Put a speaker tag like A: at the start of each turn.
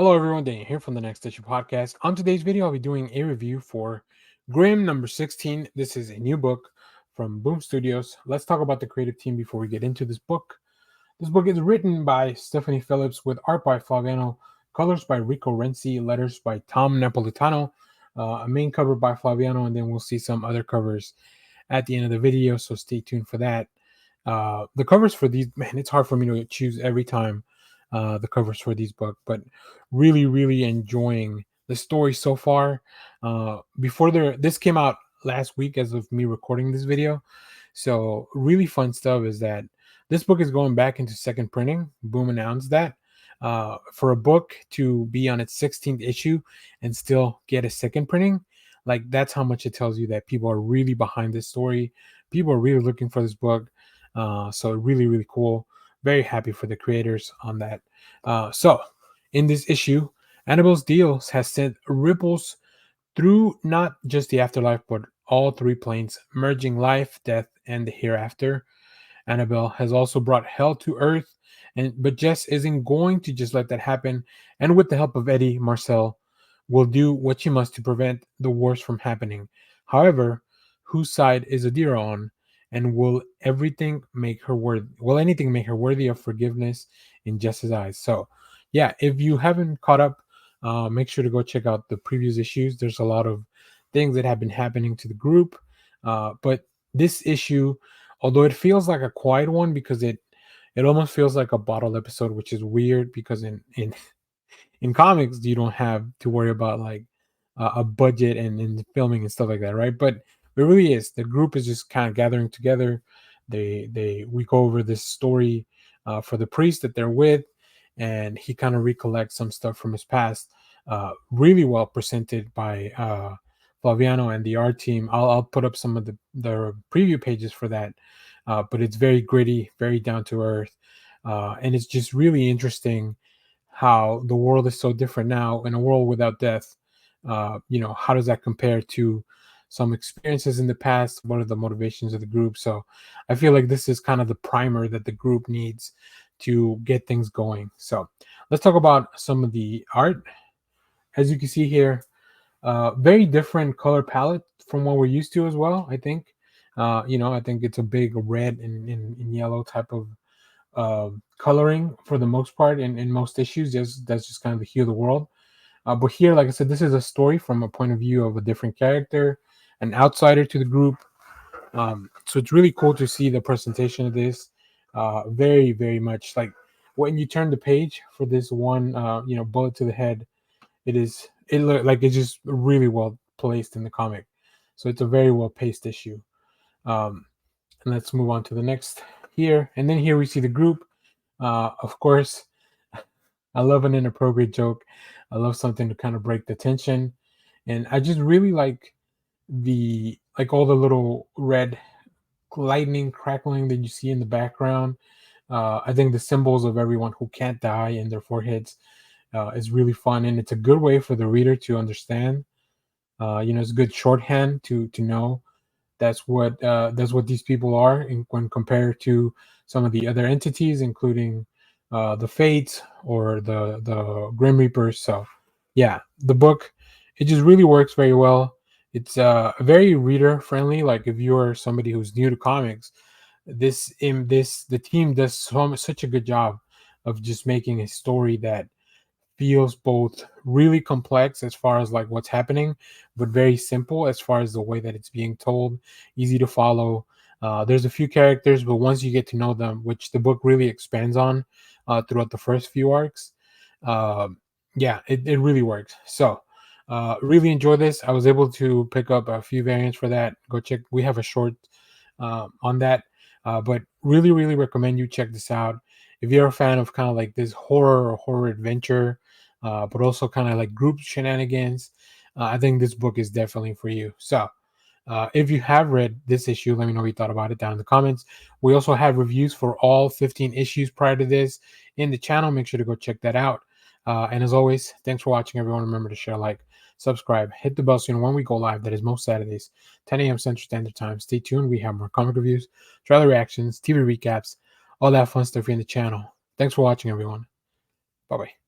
A: Hello everyone, Daniel here from the Next Issue Podcast. On today's video, I'll be doing a review for Grimm number 16. This is a new book from Boom Studios. Let's talk about the creative team before we get into this book. This book is written by Stephanie Phillips with art by Flaviano, colors by Rico Renzo, letters by Tom Napolitano, a main cover by Flaviano, and then we'll see some other covers at the end of the video, so stay tuned for that. The covers for these, man, it's hard for me to choose every time the covers for these books, but really enjoying the story so far. This came out last week as of me recording this video, so really fun stuff is that this book is going back into second printing. Boom announced that for a book to be on its 16th issue and still get a second printing, like that's how much it tells you that people are really behind this story. People are really looking for this book. So really cool. Very happy for the creators on that. So in this issue, Annabelle's deals has sent ripples through not just the afterlife, but all three planes, merging life, death, and the hereafter. Annabelle has also brought hell to earth, but Jess isn't going to just let that happen. And with the help of Eddie, Marcel will do what she must to prevent the worst from happening. However, whose side is Adira on? And will anything make her worthy of forgiveness in Jess's eyes? So, yeah, if you haven't caught up, make sure to go check out the previous issues. There's a lot of things that have been happening to the group, but this issue, although it feels like a quiet one because it almost feels like a bottle episode, which is weird because in comics you don't have to worry about like a budget and filming and stuff like that, right? But it really is. The group is just kind of gathering together. We go over this story for the priest that they're with, and he kind of recollects some stuff from his past. Really well presented by Flaviano and the art team. I'll put up some of the preview pages for that, but it's very gritty, very down to earth, and it's just really interesting how the world is so different now in a world without death. How does that compare to some experiences in the past? What are the motivations of the group? So I feel like this is kind of the primer that the group needs to get things going. So let's talk about some of the art. As you can see here, very different color palette from what we're used to as well, I think. I think it's a big red and yellow type of coloring for the most part in most issues. That's just kind of the hue of the world. But here, like I said, this is a story from a point of view of a different character, an outsider to the group. So it's really cool to see the presentation of this. Very much like when you turn the page for this one, bullet to the head. It look like it's just really well placed in the comic. So it's a very well paced issue. And let's move on to the next here. And then here we see the group. Of course, I love an inappropriate joke. I love something to kind of break the tension. And I just really like all the little red lightning crackling that you see in the background. I think the symbols of everyone who can't die in their foreheads is really fun, and it's a good way for the reader to understand. It's good shorthand to know that's what these people are when compared to some of the other entities, including the Fates or the Grim Reapers. So, yeah, the book, it just really works very well. It's very reader friendly. Like if you're somebody who's new to comics, the team does such a good job of just making a story that feels both really complex as far as like what's happening, but very simple as far as the way that it's being told, easy to follow. There's a few characters, but once you get to know them, which the book really expands on throughout the first few arcs, it really works. So really enjoy this. I was able to pick up a few variants for that. Go check. We have a short on that, but really recommend you check this out if you're a fan of kind of like this horror adventure, but also kind of like group shenanigans. I think this book is definitely for you. So if you have read this issue, let me know what you thought about it down in the comments. We also have reviews for all 15 issues prior to this in the channel. Make sure to go check that out. And as always, thanks for watching, everyone. Remember to share, like, subscribe, hit the bell so you know when we go live. That is most Saturdays, 10 a.m. Central Standard Time. Stay tuned. We have more comic reviews, trailer reactions, TV recaps, all that fun stuff here in the channel. Thanks for watching, everyone. Bye-bye.